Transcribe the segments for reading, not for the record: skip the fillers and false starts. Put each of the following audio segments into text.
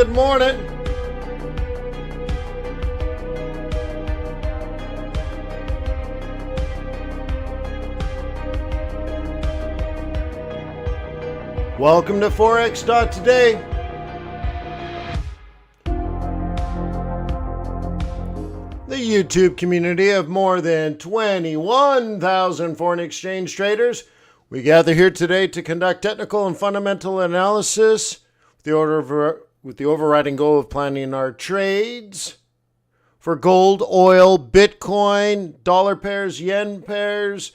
good morning. Welcome to Forex.Today. The YouTube community of more than 21,000 foreign exchange traders. We gather here today to conduct technical and fundamental analysis with the overriding goal of planning our trades for gold, oil, Bitcoin, dollar pairs, yen pairs,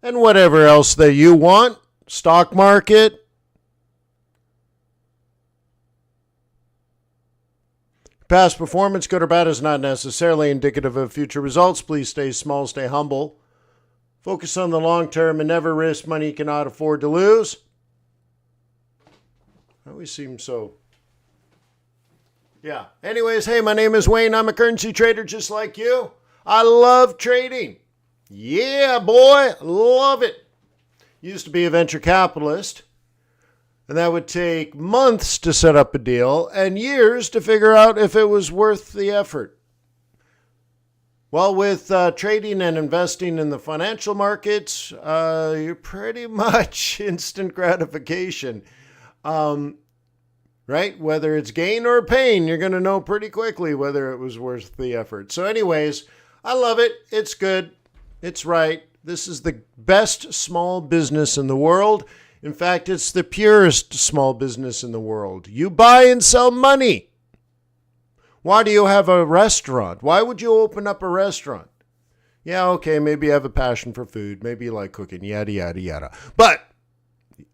and whatever else that you want. Stock market. Past performance, good or bad, is not necessarily indicative of future results. Please stay small, stay humble. Focus on the long term and never risk money you cannot afford to lose. I always seem so... Yeah. Anyways, hey, my name is Wayne. I'm a currency trader just like you. I love trading. Yeah, boy. Love it. Used to be a venture capitalist, and that would take months to set up a deal and years to figure out if it was worth the effort. Well, with trading and investing in the financial markets, you're pretty much instant gratification. Right? Whether it's gain or pain, you're going to know pretty quickly whether it was worth the effort. So anyways, I love it. It's good. It's right. This is the best small business in the world. In fact, it's the purest small business in the world. You buy and sell money. Why do you have a restaurant? Why would you open up a restaurant? Yeah, okay, maybe you have a passion for food. Maybe you like cooking, yada, yada, yada. But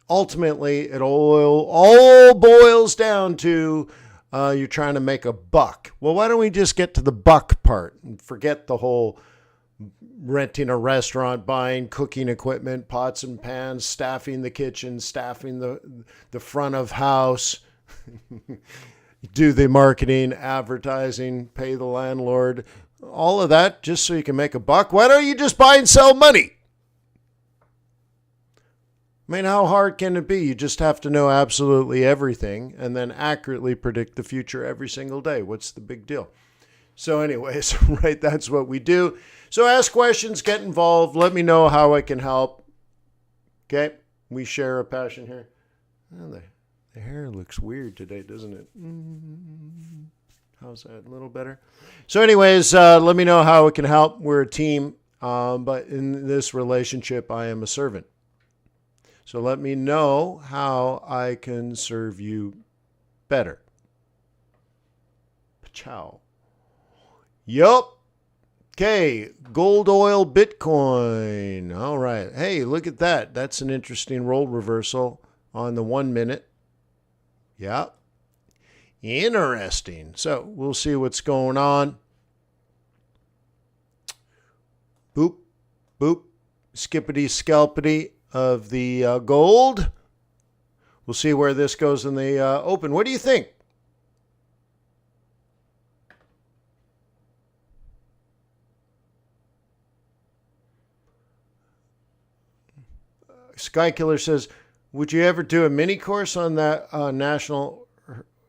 ultimately, it all boils down to you're trying to make a buck. Well, why don't we just get to the buck part and forget the whole renting a restaurant, buying cooking equipment, pots and pans, staffing the kitchen, staffing the front of house, do the marketing, advertising, pay the landlord, all of that just so you can make a buck. Why don't you just buy and sell money? I mean, how hard can it be? You just have to know absolutely everything and then accurately predict the future every single day. What's the big deal? So anyways, right, that's what we do. So ask questions, get involved. Let me know how I can help. Okay? We share a passion here. Oh, the hair looks weird today, doesn't it? How's that? A little better? So anyways, let me know how it can help. We're a team, but in this relationship, I am a servant. So let me know how I can serve you better. Ciao. Yup. Okay, gold, oil, Bitcoin. All right. Hey, look at that. That's an interesting role reversal on the 1 minute. Yeah. Interesting. So we'll see what's going on. Boop, boop, skippity, scalpity of the gold. We'll see where this goes in the open. What do you think? Sky Killer says, would you ever do a mini course on that national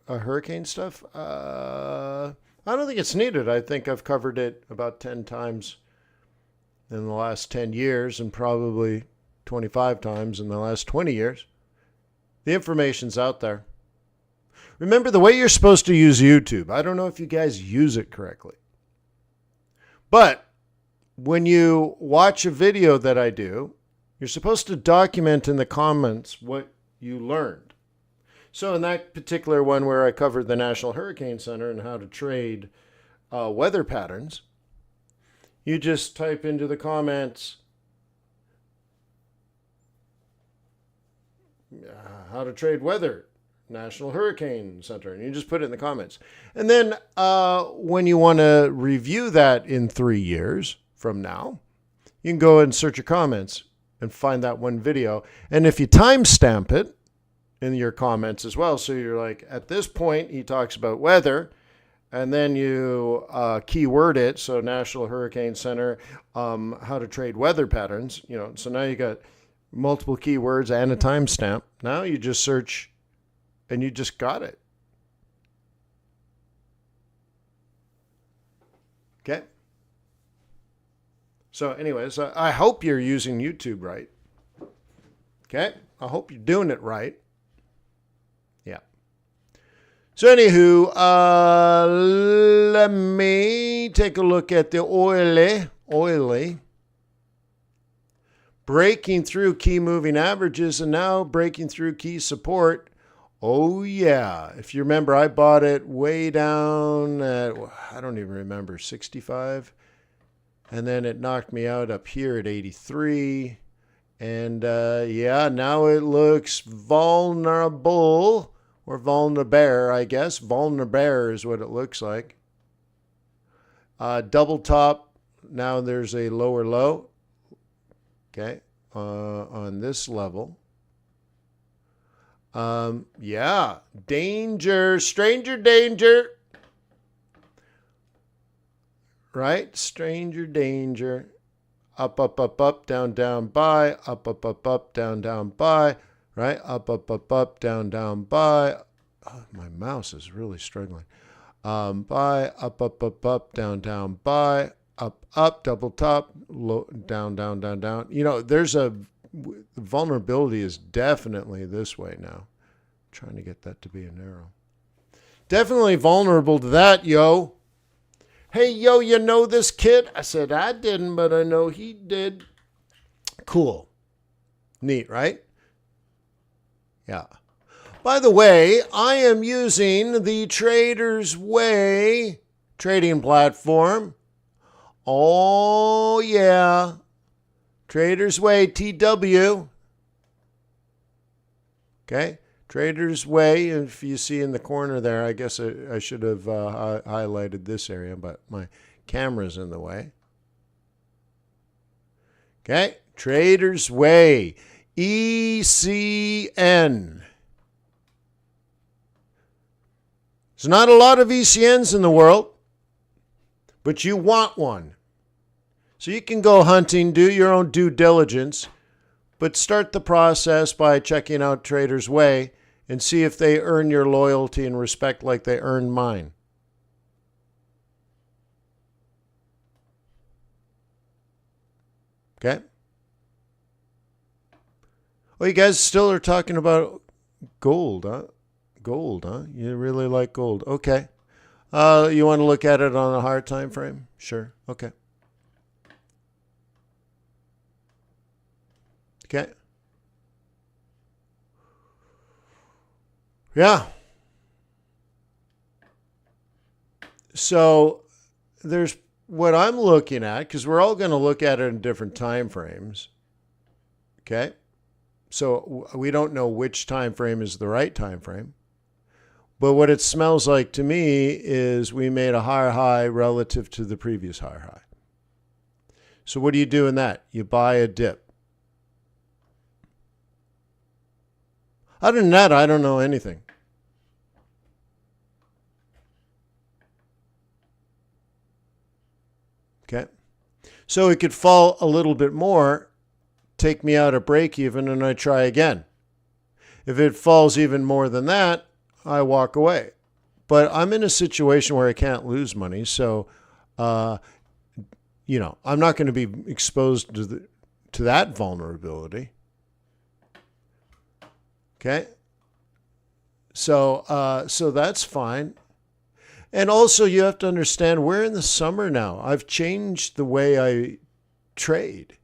hurricane stuff? I don't think it's needed. I think I've covered it about 10 times in the last 10 years and probably 25 times in the last 20 years. The information's out there. Remember, the way you're supposed to use YouTube, I don't know if you guys use it correctly, but when you watch a video that I do, you're supposed to document in the comments what you learned. So in that particular one where I covered the National Hurricane Center and how to trade weather patterns, you just type into the comments, how to trade weather, National Hurricane Center, and you just put it in the comments. And then when you want to review that in 3 years from now, you can go and search your comments and find that one video. And if you timestamp it in your comments as well, so you're like, at this point, he talks about weather, and then you keyword it, so National Hurricane Center, how to trade weather patterns, so now you got multiple keywords and a timestamp. Now you just search and you just got it. Okay. So anyways, I hope you're using YouTube right. Okay. I hope you're doing it right. Yeah. So anywho, let me take a look at the oily. Breaking through key moving averages and now breaking through key support. Oh, yeah. If you remember, I bought it way down at, I don't even remember, 65. And then it knocked me out up here at 83. And yeah, now it looks vulnerable, or vulnerable, I guess. Vulnerable is what it looks like. Double top. Now there's a lower low. Okay, on this level. Yeah, danger, stranger danger. Right? Stranger danger. Up, up, up, up, down, down, buy. Up, up, up, up, down, down, buy. Right? Up, up, up, up, down, down, buy. Oh, my mouse is really struggling. Buy, up, up, up, up, down, down, buy. Up, up, double top, low, down, down, down, down. You know, there's a vulnerability is definitely this way now. I'm trying to get that to be an arrow. Definitely vulnerable to that, yo. Hey, yo, you know this kid? I said, I didn't, but I know he did. Cool. Neat, right? Yeah. By the way, I am using the Trader's Way trading platform. Oh, yeah. Trader's Way, TW. Okay. Trader's Way, if you see in the corner there, I guess I should have highlighted this area, but my camera's in the way. Okay. Trader's Way, ECN. There's not a lot of ECNs in the world, but you want one. So you can go hunting, do your own due diligence, but start the process by checking out Trader's Way and see if they earn your loyalty and respect like they earned mine. Okay? Well, you guys still are talking about gold, huh? Gold, huh? You really like gold. Okay. You want to look at it on a higher time frame? Sure. Okay. Okay. Yeah. So there's what I'm looking at, because we're all going to look at it in different time frames. Okay. So we don't know which time frame is the right time frame. But what it smells like to me is we made a higher high relative to the previous higher high. So what do you do in that? You buy a dip. Other than that, I don't know anything. Okay. So it could fall a little bit more, take me out at break even, and I try again. If it falls even more than that, I walk away. But I'm in a situation where I can't lose money. So, you know, I'm not going to be exposed to that vulnerability. Okay. So that's fine. And also you have to understand we're in the summer now. I've changed the way I trade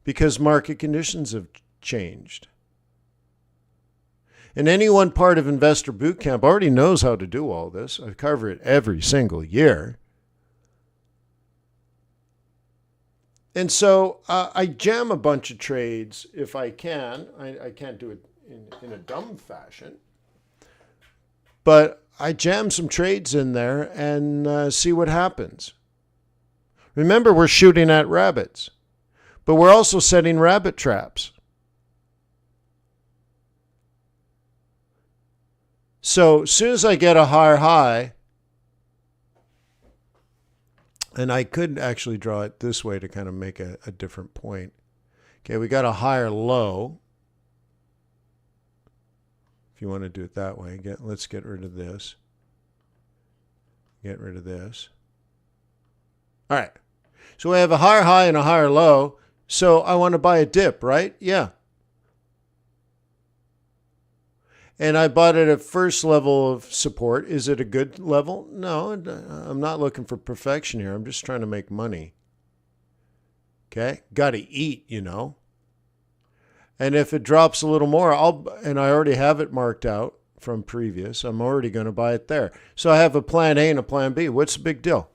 because market conditions have changed. And any one part of Investor Bootcamp already knows how to do all this. I cover it every single year. And so I jam a bunch of trades if I can. I can't do it in a dumb fashion. But I jam some trades in there and see what happens. Remember, we're shooting at rabbits. But we're also setting rabbit traps. So as soon as I get a higher high, and I could actually draw it this way to kind of make a different point. Okay, we got a higher low. If you want to do it that way, let's get rid of this. Get rid of this. All right. So I have a higher high and a higher low. So I want to buy a dip, right? Yeah. And I bought it at first level of support. Is it a good level? No, I'm not looking for perfection here. I'm just trying to make money. Okay? Got to eat, you know. And if it drops a little more, and I already have it marked out from previous, I'm already going to buy it there. So I have a plan A and a plan B. What's the big deal?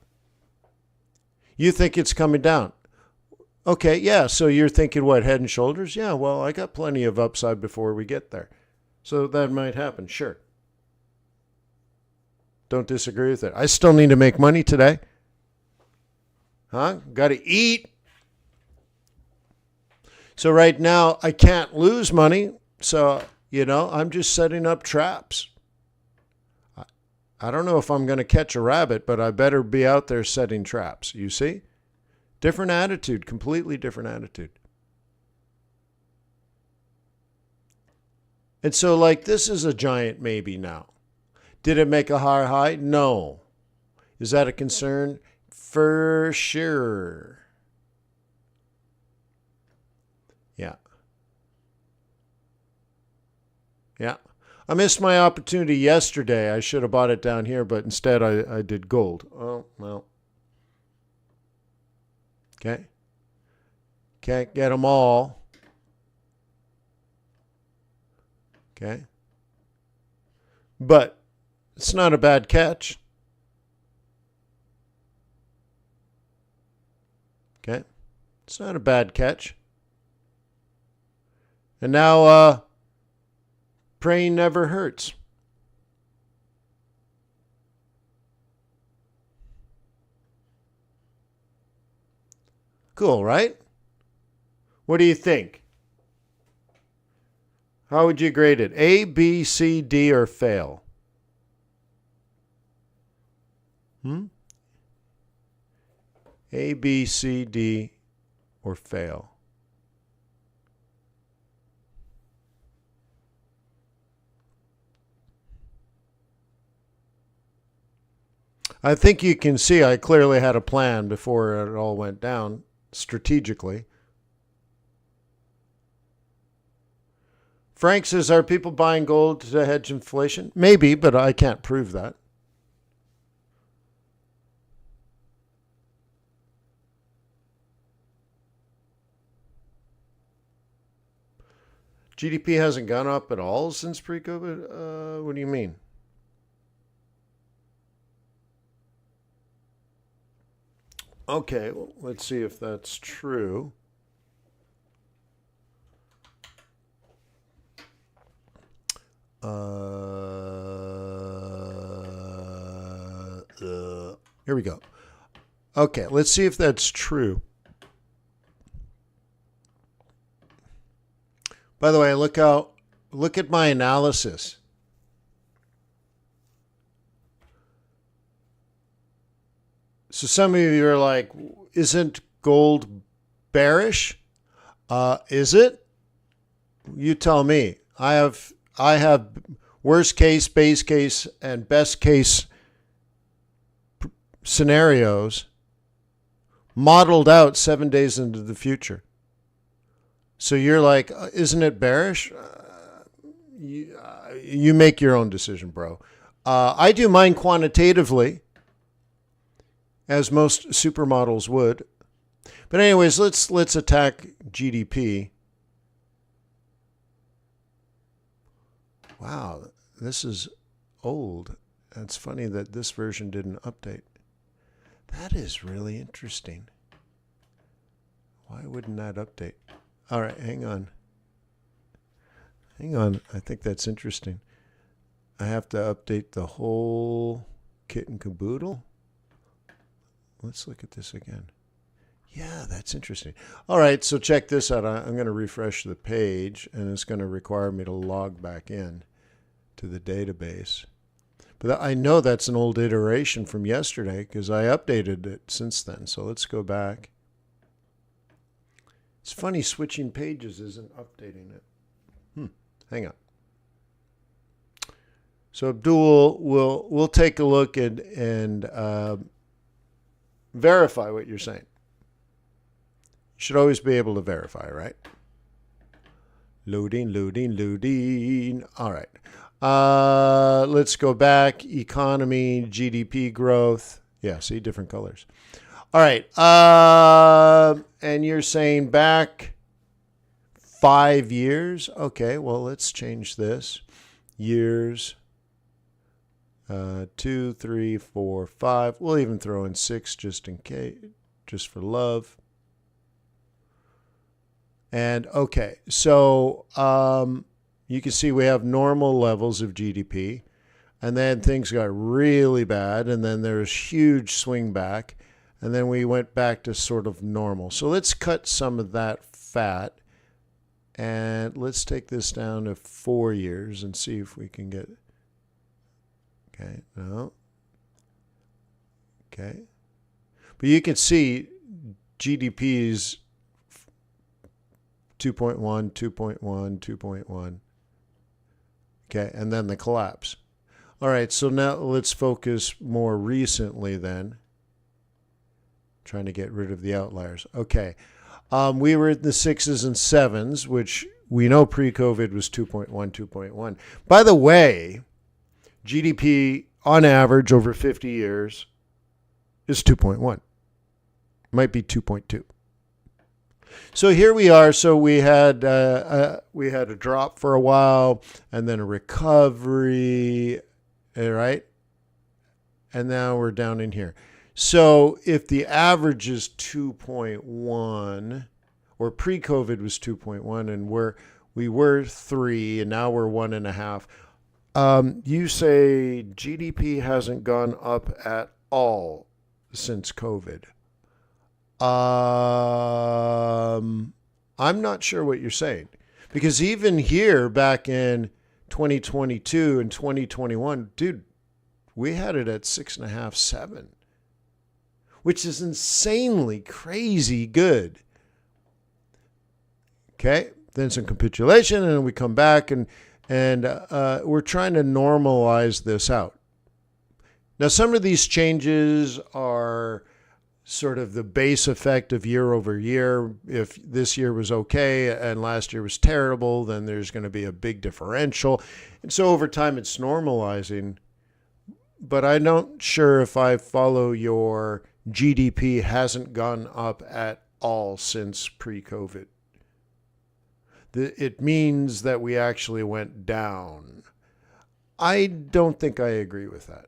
You think it's coming down. Okay, yeah, so you're thinking what, head and shoulders? Yeah, well, I got plenty of upside before we get there. So that might happen, sure. Don't disagree with it. I still need to make money today. Huh? Got to eat. So right now, I can't lose money. So, I'm just setting up traps. I don't know if I'm going to catch a rabbit, but I better be out there setting traps. You see? Different attitude, completely different attitude. And so, this is a giant maybe now. Did it make a higher high? No. Is that a concern? For sure. Yeah. Yeah. I missed my opportunity yesterday. I should have bought it down here, but instead I did gold. Oh, well. Okay. Can't get them all. Okay. But it's not a bad catch. Okay. It's not a bad catch. And now, praying never hurts. Cool, right? What do you think? How would you grade it? A, B, C, D, or fail? A, B, C, D, or fail? I think you can see I clearly had a plan before it all went down strategically. Frank says, are people buying gold to hedge inflation? Maybe, but I can't prove that. GDP hasn't gone up at all since pre-COVID? What do you mean? Okay, well, let's see if that's true. Here we go. Okay, let's see if that's true. By the way, look at my analysis. So some of you are like, isn't gold bearish? Is it? You tell me. I have worst case, base case, and best case scenarios modeled out 7 days into the future. So you're like, isn't it bearish? You make your own decision, bro. I do mine quantitatively, as most supermodels would. But anyways, let's attack GDP. Wow, this is old. It's funny that this version didn't update. That is really interesting. Why wouldn't that update? All right, hang on. I think that's interesting. I have to update the whole kit and caboodle. Let's look at this again. Yeah, that's interesting. All right, so check this out. I'm going to refresh the page, and it's going to require me to log back in to the database. But I know that's an old iteration from yesterday because I updated it since then. So let's go back. It's funny switching pages isn't updating it. Hang on. So Abdul, we'll take a look and verify what you're saying. You should always be able to verify, right? Loading. All right. Let's go back. Economy, GDP growth. Yeah, see, different colors. All right. And you're saying back 5 years. Okay, well, let's change this. Years. 2, 3, 4, 5. We'll even throw in 6 just in case, just for love. And okay, so you can see we have normal levels of GDP, and then things got really bad, and then there was huge swing back, and then we went back to sort of normal. So let's cut some of that fat, and let's take this down to 4 years and see if we can get. Okay, no. Okay. But you can see GDP's 2.1, 2.1, 2.1. Okay, and then the collapse. All right, so now let's focus more recently then. Trying to get rid of the outliers. Okay, we were in the 6s and 7s, which we know pre-COVID was 2.1, 2.1. By the way, GDP on average over 50 years is 2.1. Might be 2.2. So here we are. So we had a drop for a while, and then a recovery, right? And now we're down in here. So if the average is 2.1, or pre-COVID was 2.1, and we were 3, and now we're 1.5. You say GDP hasn't gone up at all since COVID. I'm not sure what you're saying, because even here back in 2022 and 2021, dude, we had it at 6.5, 7, which is insanely crazy good. Okay, then some capitulation, and then we come back and we're trying to normalize this out. Now, some of these changes are sort of the base effect of year over year. If this year was okay and last year was terrible, then there's going to be a big differential. And so over time, it's normalizing. But I'm not sure if I follow your GDP hasn't gone up at all since pre-COVID. It means that we actually went down. I don't think I agree with that.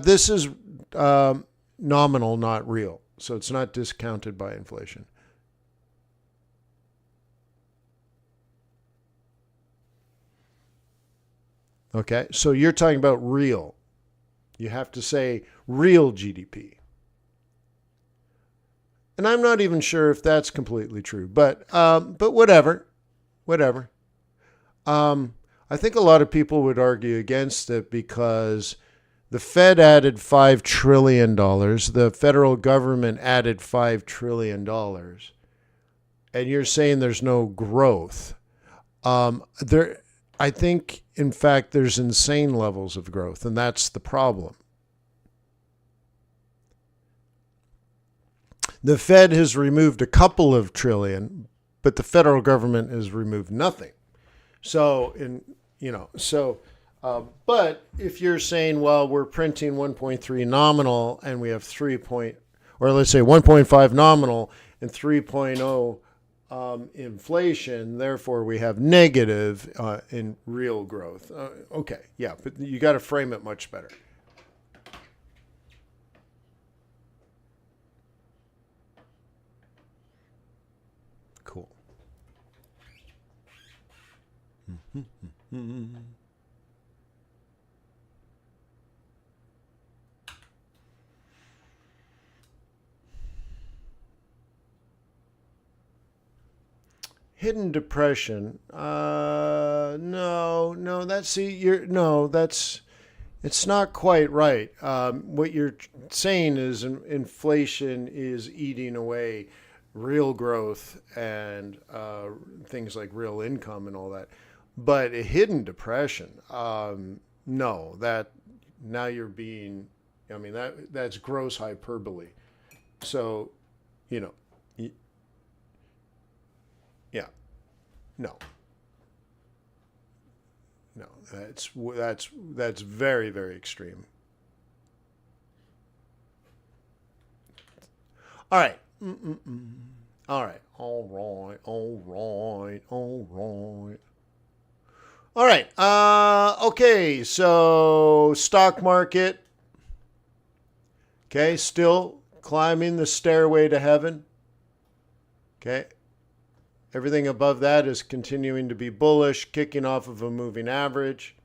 This is nominal, not real. So it's not discounted by inflation. Okay, so you're talking about real. You have to say real GDP. And I'm not even sure if that's completely true, but whatever. I think a lot of people would argue against it because the Fed added $5 trillion. The federal government added $5 trillion. And you're saying there's no growth. I think, in fact, there's insane levels of growth, and that's the problem. The Fed has removed a couple of trillion, but the federal government has removed nothing. So, but if you're saying, well, we're printing 1.3 nominal and we have or let's say 1.5 nominal and 3.0 inflation, therefore we have negative in real growth. Okay, yeah, but you got to frame it much better. Cool. Hidden depression. No, it's not quite right. What you're saying is inflation is eating away real growth and things like real income and all that. But a hidden depression, no, now you're being, I mean, that's gross hyperbole. So, you know, yeah, no, no, that's very, very extreme. All right. All right. All right. All right. All right. All right. Okay. So stock market. Okay. Still climbing the stairway to heaven. Okay. Everything above that is continuing to be bullish, kicking off of a moving average.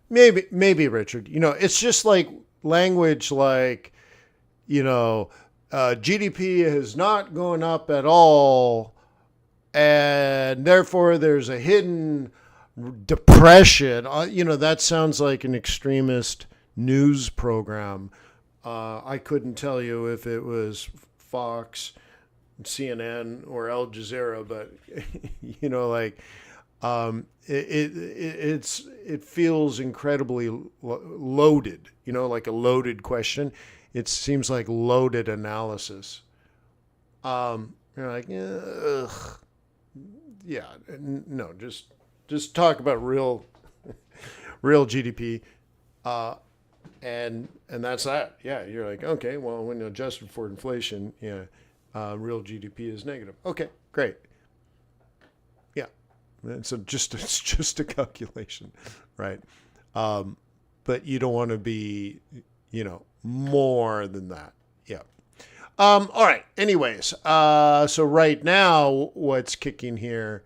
Maybe, Richard. You know, it's just like language like, you know, GDP has not gone up at all, and therefore there's a hidden depression. You know, that sounds like an extremist news program. I couldn't tell you if it was Fox, CNN, or Al Jazeera, but, you know, like, it feels incredibly loaded, you know, like a loaded question. It seems like loaded analysis. You're like, ugh. Yeah, no, just talk about real GDP, and that's that. Yeah, you're like, okay, well, when adjusted for inflation, yeah, real GDP is negative. Okay, great. Yeah, so it's just a calculation, right? But you don't want to be, you know, more than that. Yeah. All right. Anyways, so right now, what's kicking here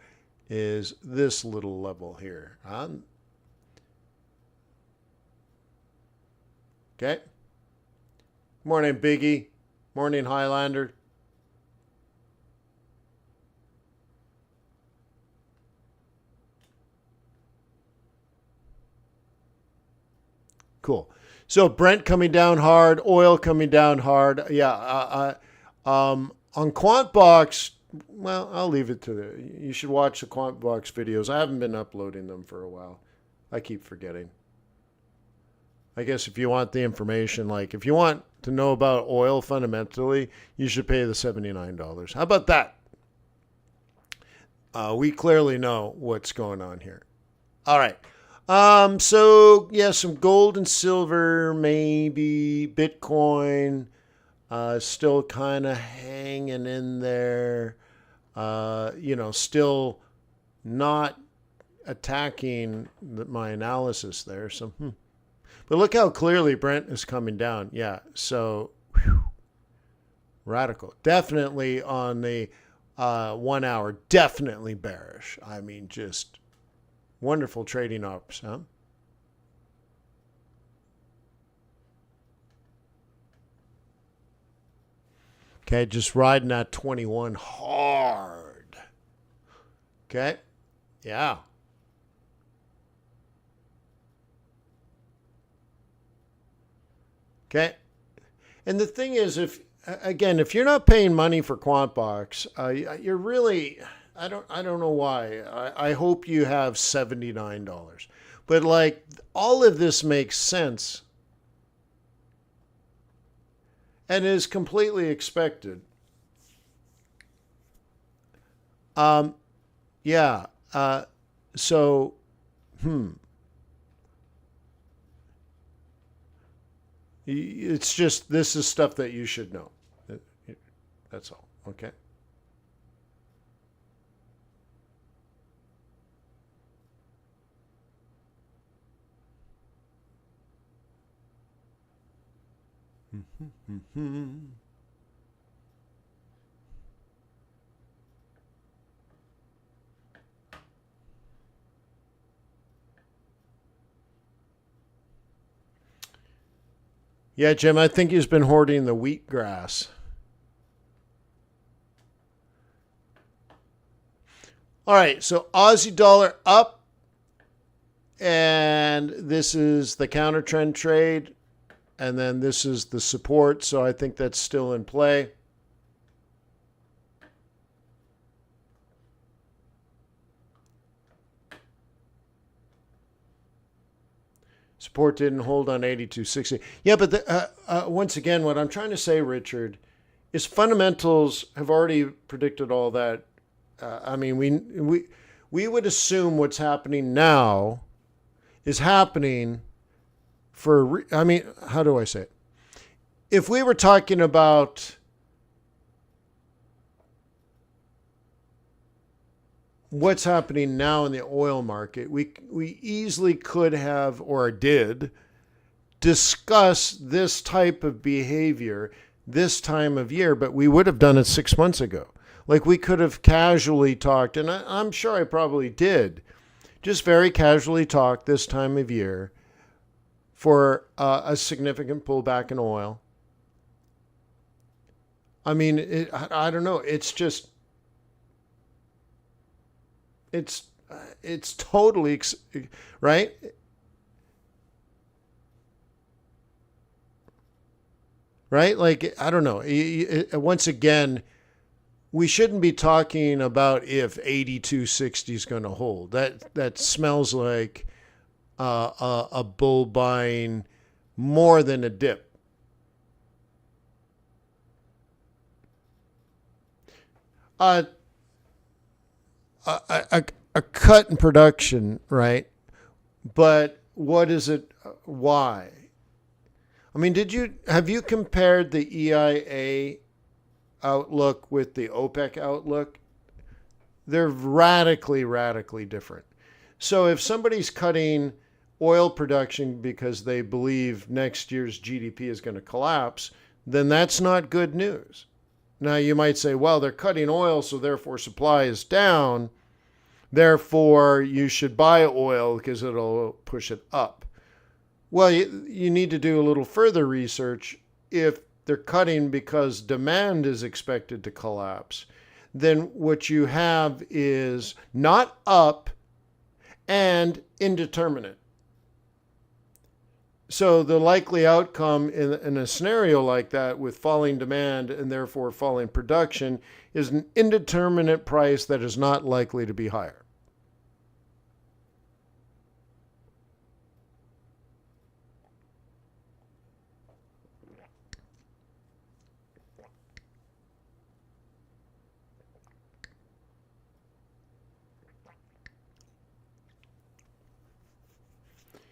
is this little level here. Okay. Morning, Biggie. Morning, Highlander. Cool. So Brent coming down hard, oil coming down hard. Yeah. On QuantBox, well, I'll leave it to you should watch the QuantBox videos. I haven't been uploading them for a while. I keep forgetting. I guess if you want the information, like if you want to know about oil fundamentally, you should pay the $79. How about that? We clearly know what's going on here. All right. So yeah, some gold and silver, maybe Bitcoin, still kind of hanging in there. You know, still not attacking my analysis there. So, but look how clearly Brent is coming down. Yeah. So radical, definitely on the 1 hour, definitely bearish. I mean, just wonderful trading ops, huh? Okay, just riding that 21 hard. Okay, yeah. Okay, and the thing is, if you're not paying money for QuantBox, you're really, I don't know why. I hope you have $79, but like all of this makes sense and is completely expected. Yeah. So, it's just, this is stuff that you should know. That's all. Okay. Yeah, Jim, I think he's been hoarding the wheatgrass. All right, so Aussie dollar up, and this is the counter trend trade, and then this is the support, so I think that's still in play. Support didn't hold on 82.60. Yeah, but once again, what I'm trying to say, Richard, is fundamentals have already predicted all that. I mean, we would assume what's happening now is happening for. I mean, how do I say it? If we were talking about what's happening now in the oil market, we easily could have or did discuss this type of behavior this time of year, but we would have done it 6 months ago. Like we could have casually talked, and I'm sure I probably did, just very casually talk this time of year for a significant pullback in oil. I mean, I don't know. It's just, it's totally, right? Right? Like, I don't know. Once again, we shouldn't be talking about if 82.60 is going to hold. That smells like a bull buying more than a dip. A cut in production, right? But what is it? Why? I mean, have you compared the EIA outlook with the OPEC outlook? They're radically different. So if somebody's cutting oil production because they believe next year's GDP is going to collapse, then that's not good news. Now you might say, well, they're cutting oil, so therefore supply is down. Therefore, you should buy oil because it'll push it up. Well, you need to do a little further research. If they're cutting because demand is expected to collapse, then what you have is not up and indeterminate. So the likely outcome in a scenario like that with falling demand and therefore falling production is an indeterminate price that is not likely to be higher.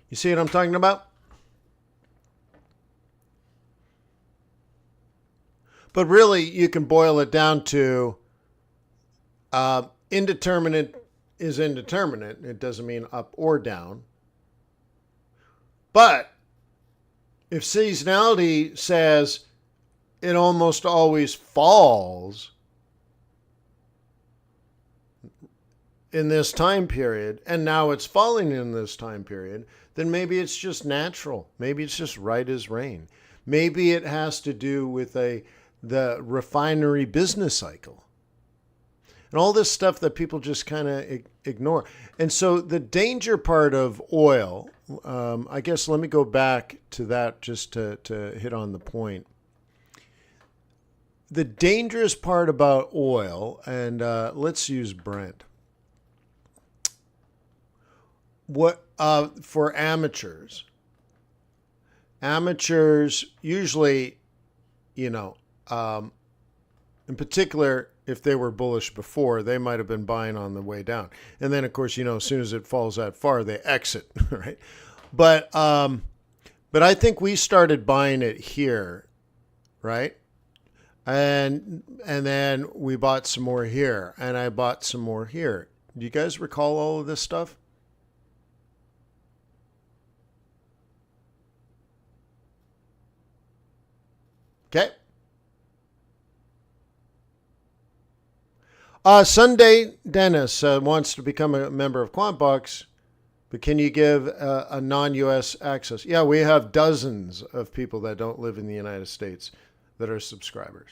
You see what I'm talking about? But really, you can boil it down to indeterminate is indeterminate. It doesn't mean up or down. But if seasonality says it almost always falls in this time period, and now it's falling in this time period, then maybe it's just natural. Maybe it's just right as rain. Maybe it has to do with the refinery business cycle and all this stuff that people just kind of ignore. And so the danger part of oil, I guess let me go back to that just to hit on the point. The dangerous part about oil, and let's use Brent. What for amateurs usually, in particular, if they were bullish before, they might have been buying on the way down. And then, of course, as soon as it falls that far, they exit, right? But I think we started buying it here, right? And then we bought some more here, and I bought some more here. Do you guys recall all of this stuff? Okay. Sunday Dennis wants to become a member of QuantBox, but can you give a non-U.S. access? Yeah, we have dozens of people that don't live in the United States that are subscribers.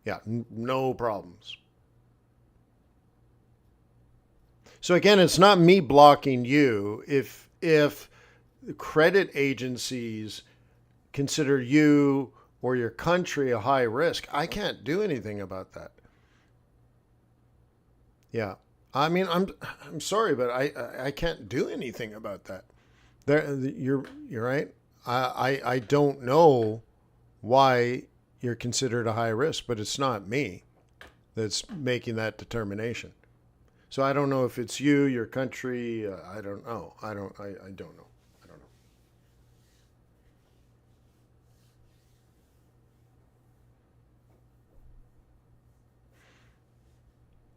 Yeah, no problems. So again, it's not me blocking you. If credit agencies consider you or your country a high risk, I can't do anything about that. Yeah. I mean, I'm sorry, but I can't do anything about that. You're right. I don't know why you're considered a high risk, but it's not me that's making that determination. So I don't know if it's you, your country. I don't know. I don't know. I don't know.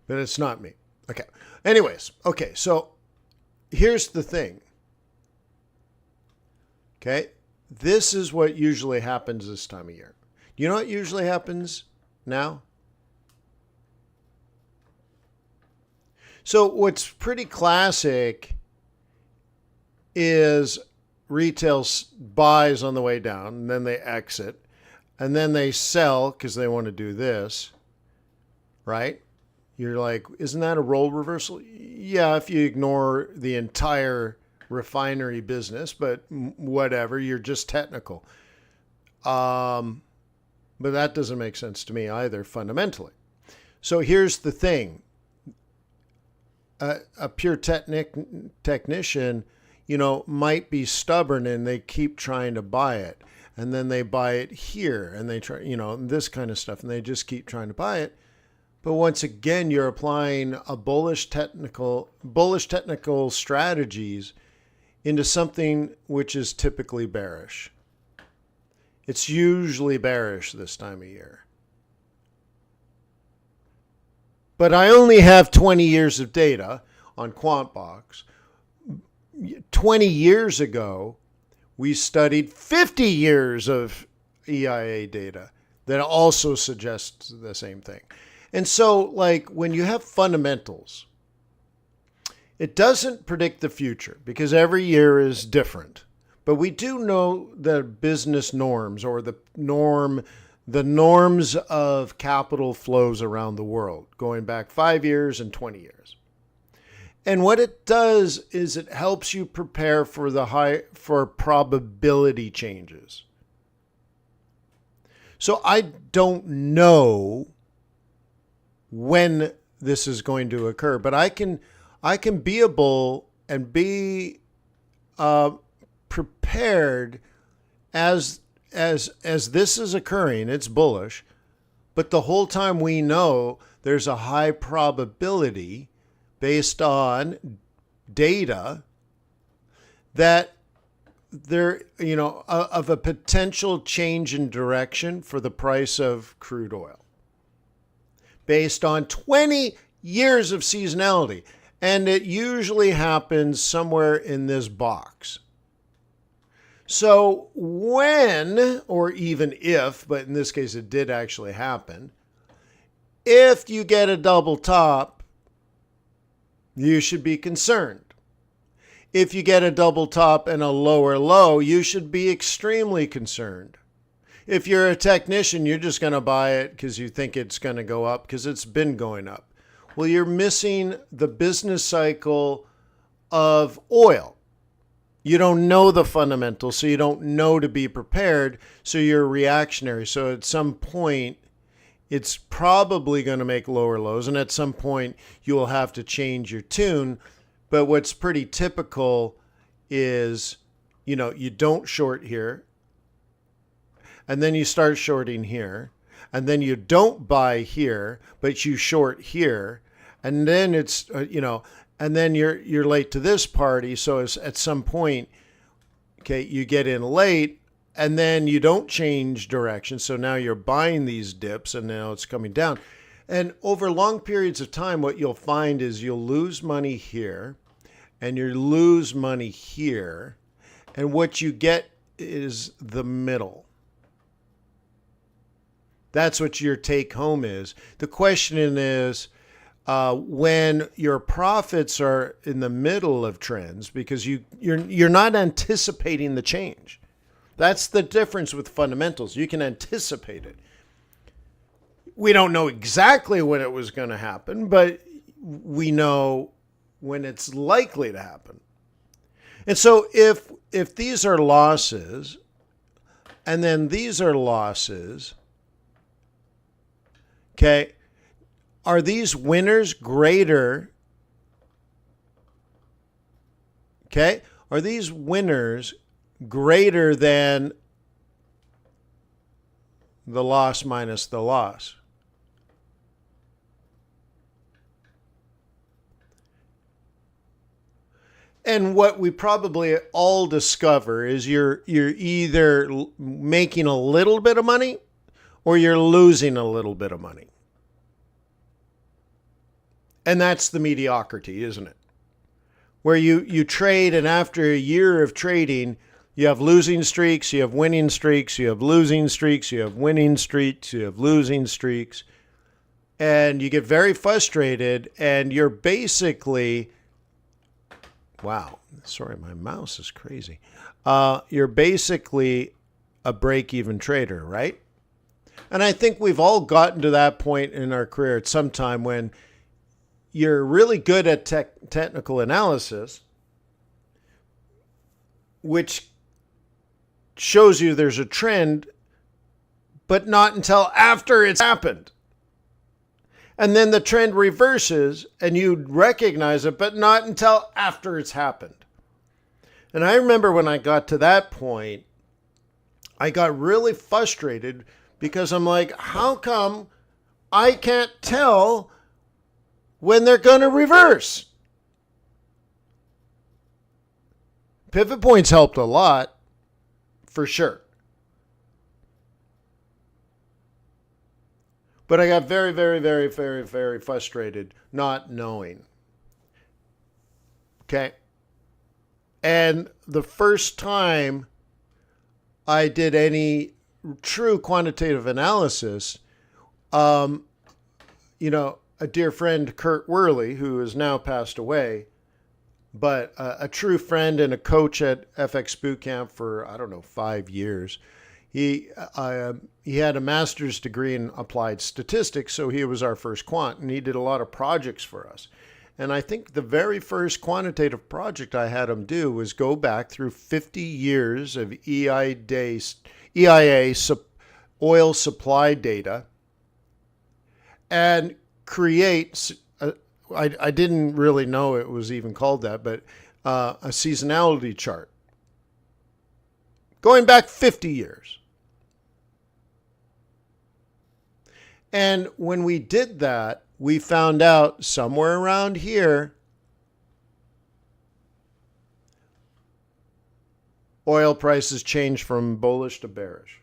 But it's not me. Okay. Anyways, okay. So here's the thing. Okay. This is what usually happens this time of year. You know what usually happens now? So what's pretty classic is retail buys on the way down, and then they exit, and then they sell because they want to do this, right? You're like, isn't that a role reversal? Yeah, if you ignore the entire refinery business, but whatever, you're just technical. But that doesn't make sense to me either, fundamentally. So here's the thing. A pure technician, might be stubborn and they keep trying to buy it. And then they buy it here and they try, this kind of stuff. And they just keep trying to buy it. But once again, you're applying a bullish technical strategies into something which is typically bearish. It's usually bearish this time of year. But I only have 20 years of data on QuantBox. 20 years ago, we studied 50 years of EIA data that also suggests the same thing. And so, like, when you have fundamentals, it doesn't predict the future because every year is different. But we do know the business norms or the norms of capital flows around the world, going back 5 years and 20 years. And what it does is it helps you prepare for probability changes. So I don't know when this is going to occur, but I can be a bull and be prepared as this is occurring. It's bullish, but the whole time we know there's a high probability based on data that there, of a potential change in direction for the price of crude oil based on 20 years of seasonality. And it usually happens somewhere in this box. So when, or even if, but in this case it did actually happen, if you get a double top, you should be concerned. If you get a double top and a lower low, you should be extremely concerned. If you're a technician, you're just going to buy it because you think it's going to go up because it's been going up. Well, you're missing the business cycle of oil. You don't know the fundamentals, so you don't know to be prepared, so you're reactionary. So at some point, it's probably going to make lower lows, and at some point, you will have to change your tune. But what's pretty typical is, you don't short here, and then you start shorting here, and then you don't buy here, but you short here, and then it's, and then you're late to this party. So at some point, okay, you get in late, and then you don't change direction. So now you're buying these dips, and now it's coming down. And over long periods of time, what you'll find is you'll lose money here, and you lose money here, and what you get is the middle. That's what your take home is. The question is, when your profits are in the middle of trends, because you're not anticipating the change. That's the difference with fundamentals. You can anticipate it. We don't know exactly when it was going to happen, but we know when it's likely to happen. And so if these are losses, and then these are losses, okay, are these winners greater? Okay, are these winners greater than the loss minus the loss? And what we probably all discover is you're either making a little bit of money or you're losing a little bit of money. And that's the mediocrity, isn't it? Where you trade, and after a year of trading, you have losing streaks, you have winning streaks, you have losing streaks, you have winning streaks, you have losing streaks. And you get very frustrated, and you're basically, wow, sorry, my mouse is crazy. You're basically a break-even trader, right? And I think we've all gotten to that point in our career at some time when you're really good at technical analysis, which shows you there's a trend, but not until after it's happened. And then the trend reverses and you recognize it, but not until after it's happened. And I remember when I got to that point, I got really frustrated because I'm like, how come I can't tell when they're going to reverse? Pivot points helped a lot, for sure. But I got very, very, very, very, very frustrated not knowing. Okay. And the first time I did any true quantitative analysis, a dear friend, Kurt Worley, who has now passed away, but a true friend and a coach at FX Bootcamp for, 5 years. He had a master's degree in applied statistics, so he was our first quant, and he did a lot of projects for us. And I think the very first quantitative project I had him do was go back through 50 years of EIA oil supply data and create, I didn't really know it was even called that, but a seasonality chart going back 50 years. And when we did that, we found out somewhere around here, oil prices changed from bullish to bearish.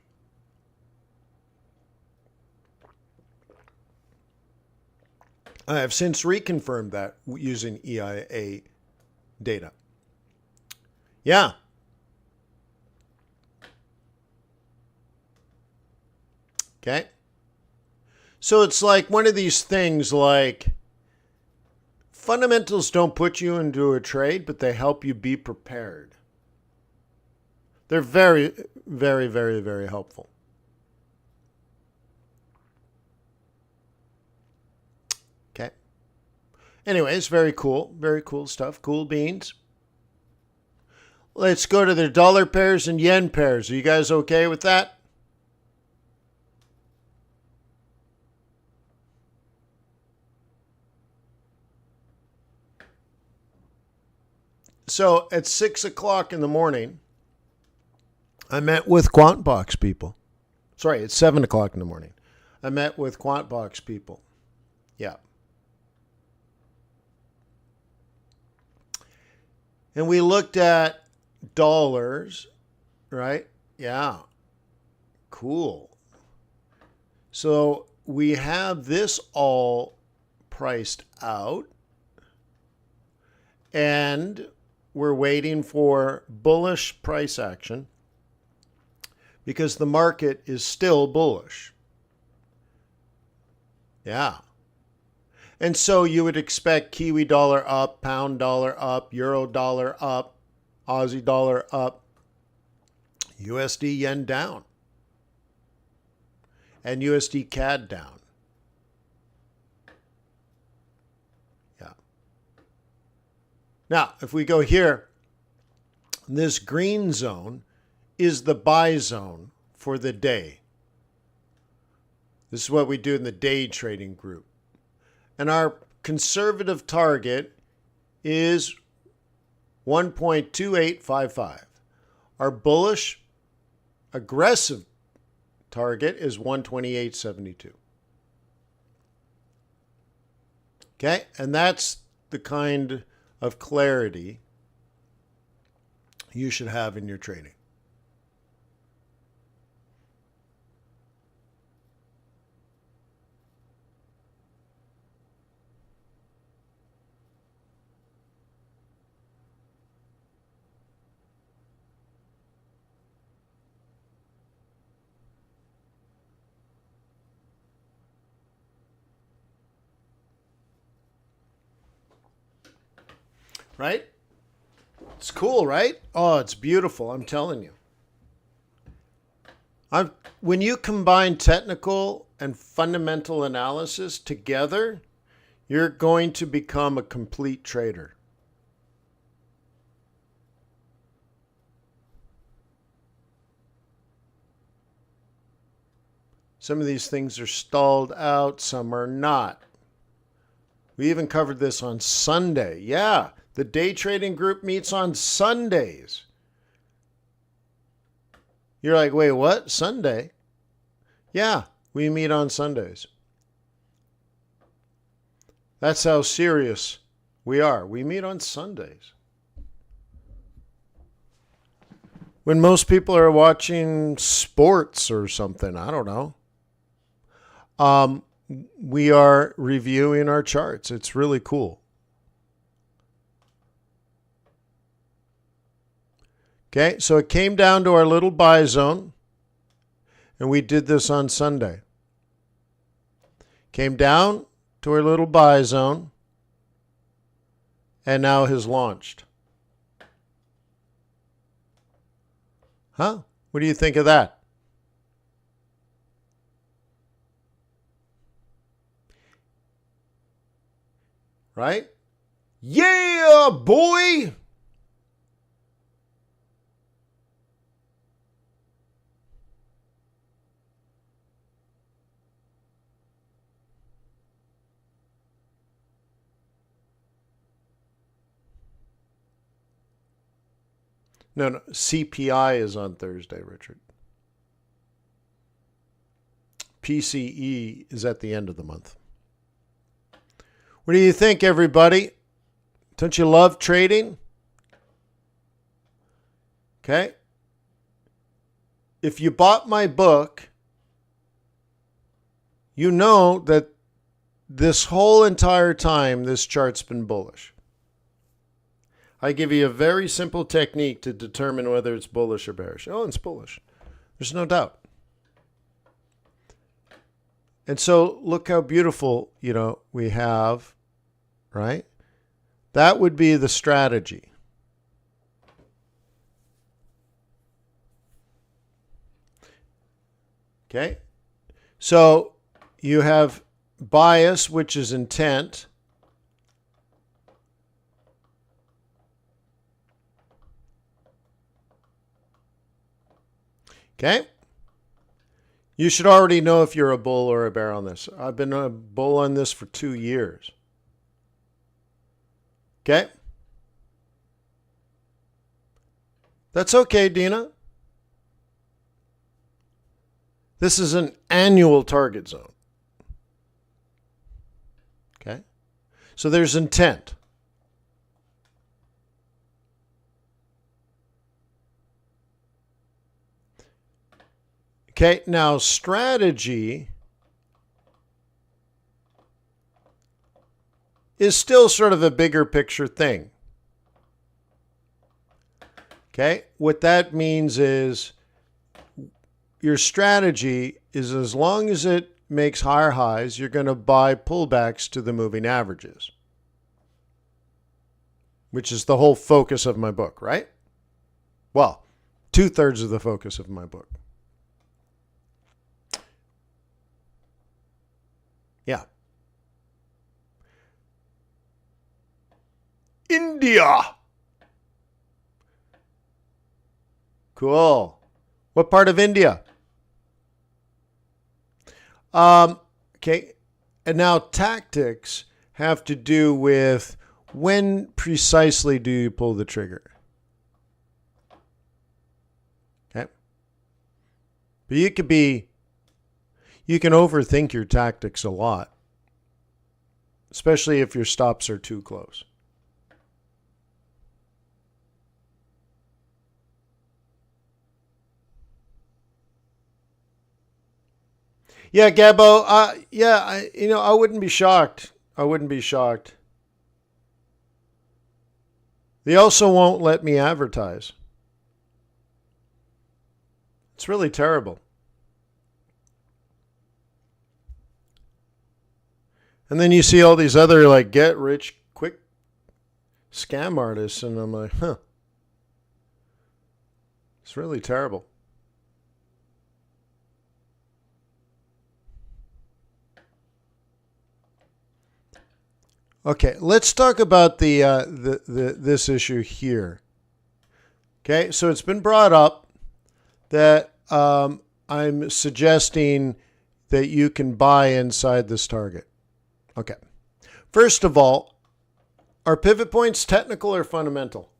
I have since reconfirmed that using EIA data. Yeah. Okay. So it's like one of these things like fundamentals don't put you into a trade, but they help you be prepared. They're very, very, very, very helpful. Okay. Anyways, very cool stuff. Cool beans. Let's go to the dollar pairs and yen pairs. Are you guys okay with that? So at 6 o'clock in the morning, I met with QuantBox people. Sorry, it's 7 o'clock in the morning. I met with QuantBox people. Yeah. And we looked at dollars, right? Yeah. Cool. So we have this all priced out. And we're waiting for bullish price action because the market is still bullish. Yeah. And so you would expect Kiwi dollar up, pound dollar up, euro dollar up, Aussie dollar up, USD yen down, and USD CAD down. Now, if we go here, this green zone is the buy zone for the day. This is what we do in the day trading group. And our conservative target is 1.2855. Our bullish aggressive target is 128.72. Okay, and that's the kind of clarity you should have in your trading. Right? It's cool, right? Oh, it's beautiful. I'm telling you. When you combine technical and fundamental analysis together, you're going to become a complete trader. Some of these things are stalled out, some are not. We even covered this on Sunday. Yeah, the day trading group meets on Sundays. You're like, wait, what? Sunday? Yeah, we meet on Sundays. That's how serious we are. We meet on Sundays. When most people are watching sports or something, I don't know. We are reviewing our charts. It's really cool. Okay, so it came down to our little buy zone, and we did this on Sunday. Came down to our little buy zone, and now has launched. Huh? What do you think of that? Right? Yeah, boy! No, CPI is on Thursday, Richard. PCE is at the end of the month. What do you think, everybody? Don't you love trading? Okay. If you bought my book, you know that this whole entire time, this chart's been bullish. I give you a very simple technique to determine whether it's bullish or bearish. Oh, it's bullish. There's no doubt. And so look how beautiful, we have, right? That would be the strategy. Okay? So you have bias, which is intent. Okay? You should already know if you're a bull or a bear on this. I've been a bull on this for 2 years. Okay? That's okay, Dina. This is an annual target zone. Okay? So there's intent. Okay, now strategy is still sort of a bigger picture thing. Okay, what that means is your strategy is as long as it makes higher highs, you're going to buy pullbacks to the moving averages, which is the whole focus of my book, right? Well, 2/3 of the focus of my book. Yeah. India. Cool. What part of India? Okay. And now tactics have to do with when precisely do you pull the trigger? Okay. But you can overthink your tactics a lot, especially if your stops are too close. Yeah, Gabbo. I wouldn't be shocked. I wouldn't be shocked. They also won't let me advertise. It's really terrible. And then you see all these other like get rich quick scam artists, and I'm like, huh. It's really terrible. Okay, let's talk about this issue here. Okay, so it's been brought up that I'm suggesting that you can buy inside this target. Okay, first of all, are pivot points technical or fundamental?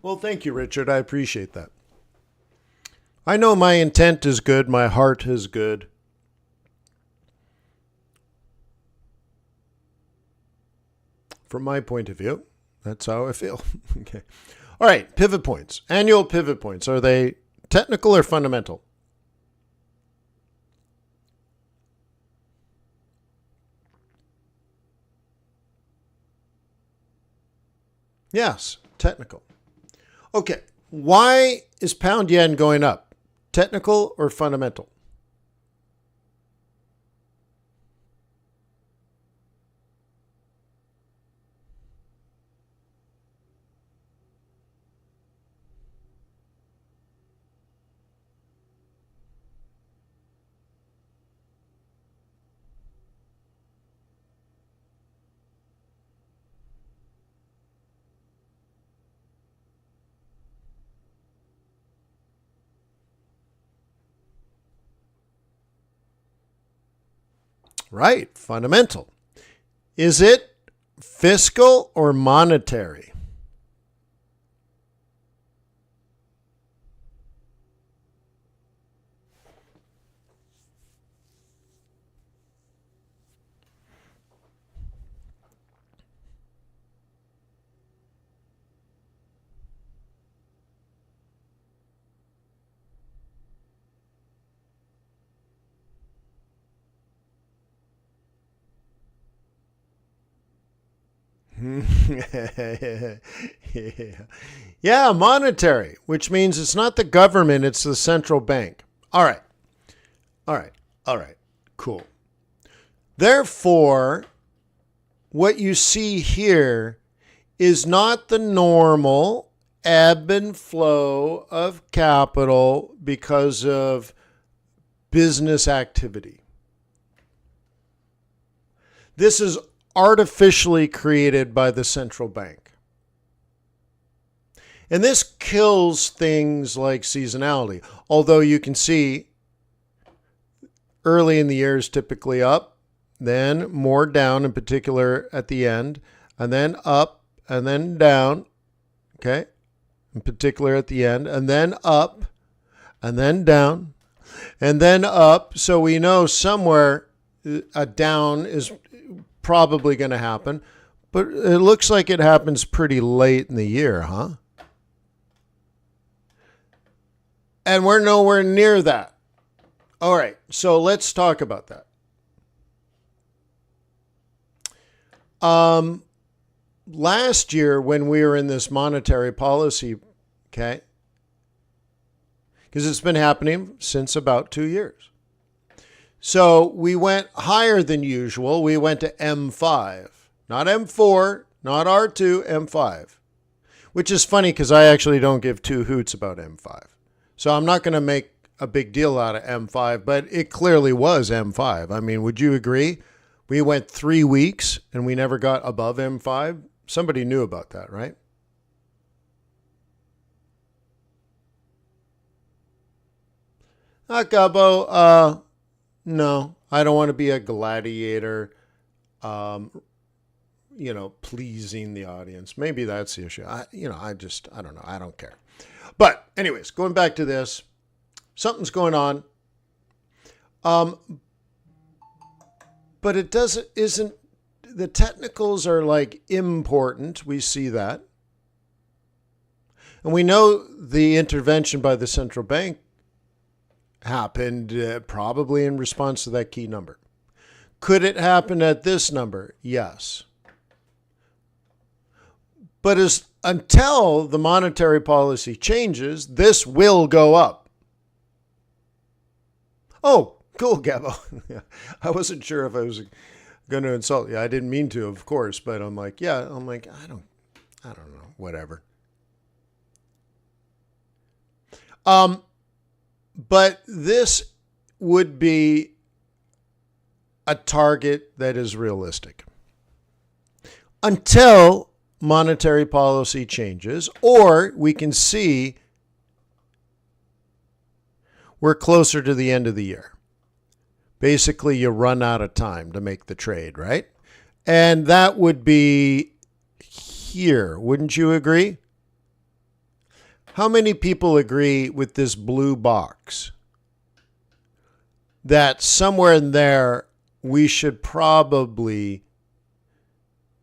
Well, thank you, Richard. I appreciate that. I know my intent is good. My heart is good. From my point of view, that's how I feel. Okay. All right. Pivot points. Annual pivot points. Are they technical or fundamental? Yes, technical. Okay, why is pound yen going up? Technical or fundamental? Right, fundamental. Is it fiscal or monetary? Yeah, monetary, which means it's not the government, it's the central bank. All right. Cool. Therefore, what you see here is not the normal ebb and flow of capital because of business activity. This is artificially created by the central bank. And this kills things like seasonality. Although you can see early in the year is typically up, then more down, in particular at the end, and then up, and then down, okay, in particular at the end, and then up, and then down, and then up. So we know somewhere a down is probably going to happen, but it looks like it happens pretty late in the year, huh? And we're nowhere near that. All right, so let's talk about that. Last year when we were in this monetary policy, okay, because it's been happening since about 2 years. So we went higher than usual. We went to M5, not M4, not R2, M5, which is funny because I actually don't give two hoots about M5. So I'm not going to make a big deal out of M5, but it clearly was M5. I mean, would you agree? We went 3 weeks and we never got above M5. Somebody knew about that, right? Gabo, no, I don't want to be a gladiator, um, pleasing the audience. Maybe that's the issue. I don't know. I don't care. But anyways, going back to this, something's going on. But isn't, the technicals are like important. We see that. And we know the intervention by the central bank happened probably in response to that key number. Could it happen at this number? Yes. But until the monetary policy changes, this will go up. Oh, cool, Gabo. I wasn't sure if I was going to insult you. I didn't mean to, of course, but I'm like, I don't know, whatever. But this would be a target that is realistic until monetary policy changes, or we can see we're closer to the end of the year. Basically, you run out of time to make the trade, right? And that would be here. Wouldn't you agree? How many people agree with this blue box that somewhere in there we should probably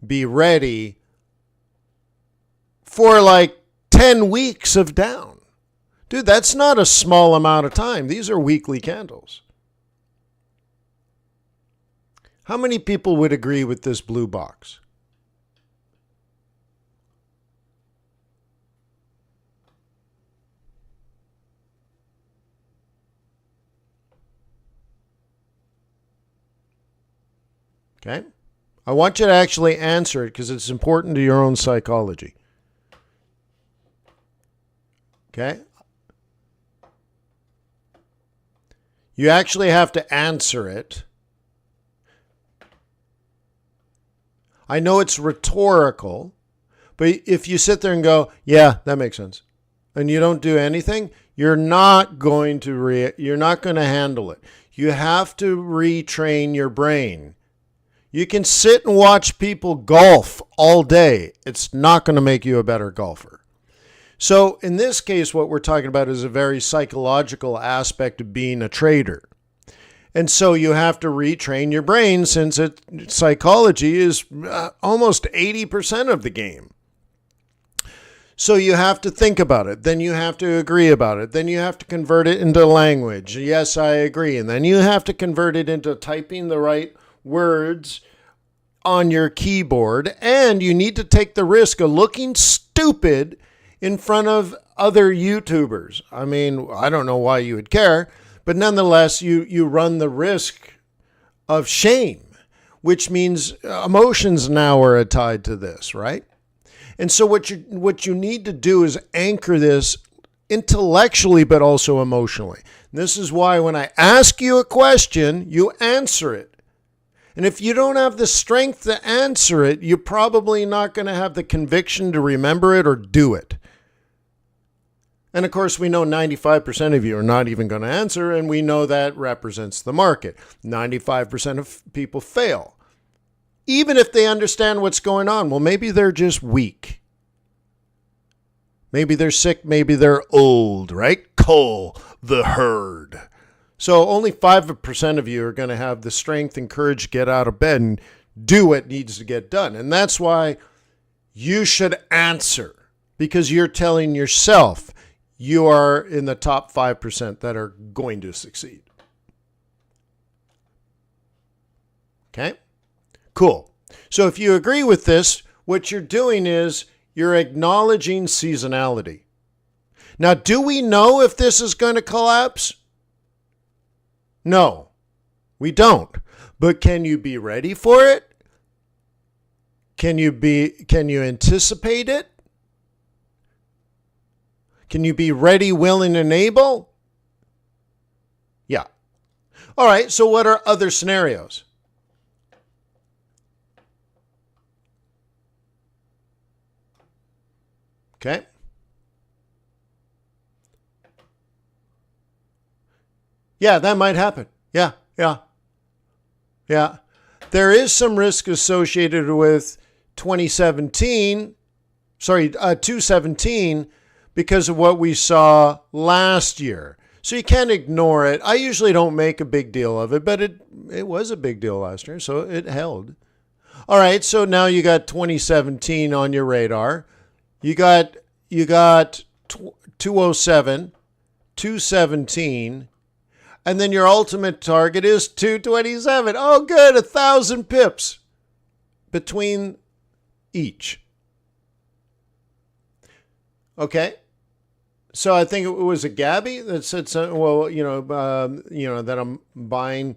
be ready for like 10 weeks of down? Dude, that's not a small amount of time. These are weekly candles. How many people would agree with this blue box? Okay? I want you to actually answer it because it's important to your own psychology. Okay? You actually have to answer it. I know it's rhetorical, but if you sit there and go, yeah, that makes sense, and you don't do anything, you're not going to handle it. You have to retrain your brain. You can sit and watch people golf all day. It's not going to make you a better golfer. So in this case, what we're talking about is a very psychological aspect of being a trader. And so you have to retrain your brain, since psychology is almost 80% of the game. So you have to think about it. Then you have to agree about it. Then you have to convert it into language. Yes, I agree. And then you have to convert it into typing the right words on your keyboard. And you need to take the risk of looking stupid in front of other YouTubers. I mean, I don't know why you would care. But nonetheless, you run the risk of shame, which means emotions now are tied to this, right? And so what you need to do is anchor this intellectually, but also emotionally. And this is why when I ask you a question, you answer it. And if you don't have the strength to answer it, you're probably not going to have the conviction to remember it or do it. And of course, we know 95% of you are not even going to answer, and we know that represents the market. 95% of people fail, even if they understand what's going on. Well, maybe they're just weak. Maybe they're sick. Maybe they're old, right? Cull the herd. So only 5% of you are going to have the strength and courage to get out of bed and do what needs to get done. And that's why you should answer, because you're telling yourself you are in the top 5% that are going to succeed. Okay? Cool. So if you agree with this, what you're doing is you're acknowledging seasonality. Now, do we know if this is going to collapse? No, we don't. But can you be ready for it? Can you anticipate it? Can you be ready, willing, and able? Yeah. All right, so what are other scenarios? Okay. Yeah, that might happen. Yeah, yeah, yeah. There is some risk associated with 217 because of what we saw last year. So you can't ignore it. I usually don't make a big deal of it, but it was a big deal last year, so it held. All right, so now you got 2017 on your radar. You got 207, 217, and then your ultimate target is 227. Oh, good, 1,000 pips between each. Okay. So I think it was a Gabby that said something. Well, that I'm buying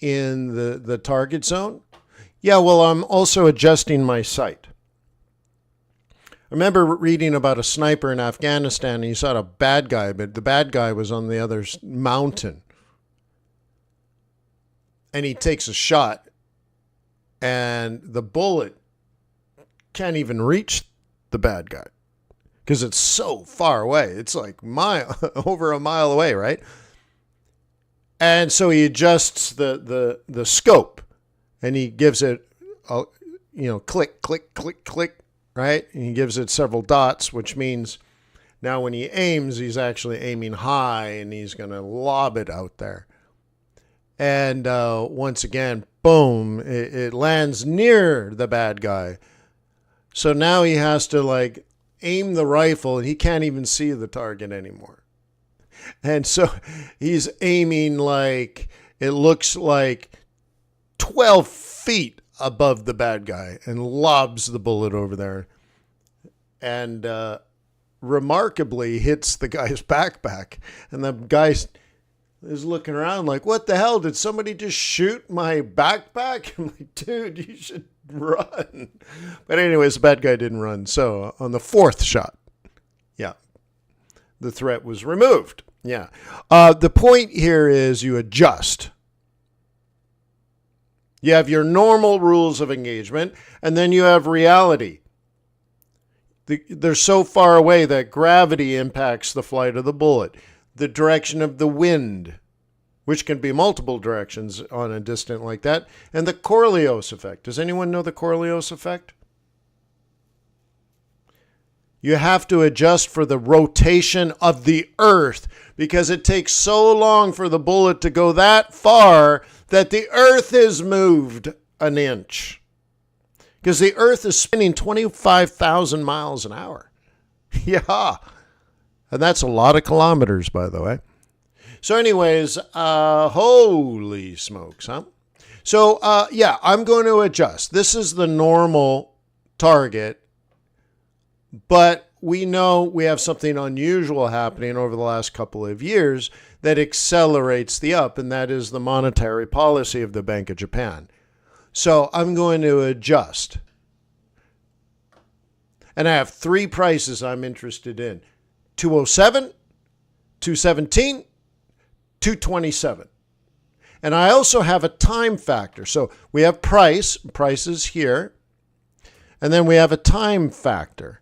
in the target zone. Yeah, well, I'm also adjusting my sight. I remember reading about a sniper in Afghanistan, and he saw a bad guy, but the bad guy was on the other mountain. And he takes a shot, and the bullet can't even reach the bad guy because it's so far away. It's like over a mile away, right? And so he adjusts the scope, and he gives it a click, click, click, click. Right? And he gives it several dots, which means now when he aims, he's actually aiming high and he's going to lob it out there. And once again, boom, it lands near the bad guy. So now he has to aim the rifle and he can't even see the target anymore. And so he's aiming it looks like 12 feet above the bad guy and lobs the bullet over there and remarkably hits the guy's backpack. And the guy is looking around like, what the hell? Did somebody just shoot my backpack? I'm like, dude, you should run. But anyways, the bad guy didn't run. So on the fourth shot, yeah, the threat was removed. Yeah. The point here is you adjust. You have your normal rules of engagement, and then you have reality. They're so far away that gravity impacts the flight of the bullet. The direction of the wind, which can be multiple directions on a distance like that, and the Coriolis effect. Does anyone know the Coriolis effect? You have to adjust for the rotation of the Earth because it takes so long for the bullet to go that far that the Earth is moved an inch. Because the Earth is spinning 25,000 miles an hour. Yeah. And that's a lot of kilometers, by the way. So anyways, holy smokes, huh? So, I'm going to adjust. This is the normal target. But we know we have something unusual happening over the last couple of years that accelerates the up, and that is the monetary policy of the Bank of Japan. So I'm going to adjust. And I have three prices I'm interested in. 207, 217, 227. And I also have a time factor. So we have prices here, and then we have a time factor.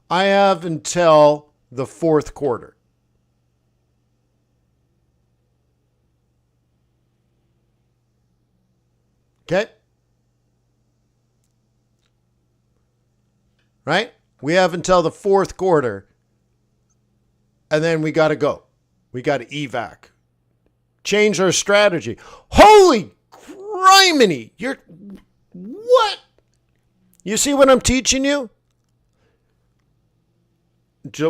I have until the fourth quarter. Okay? Right? We have until the fourth quarter, and then we got to go. We got to evac. Change our strategy. Holy criminy! What? You see what I'm teaching you?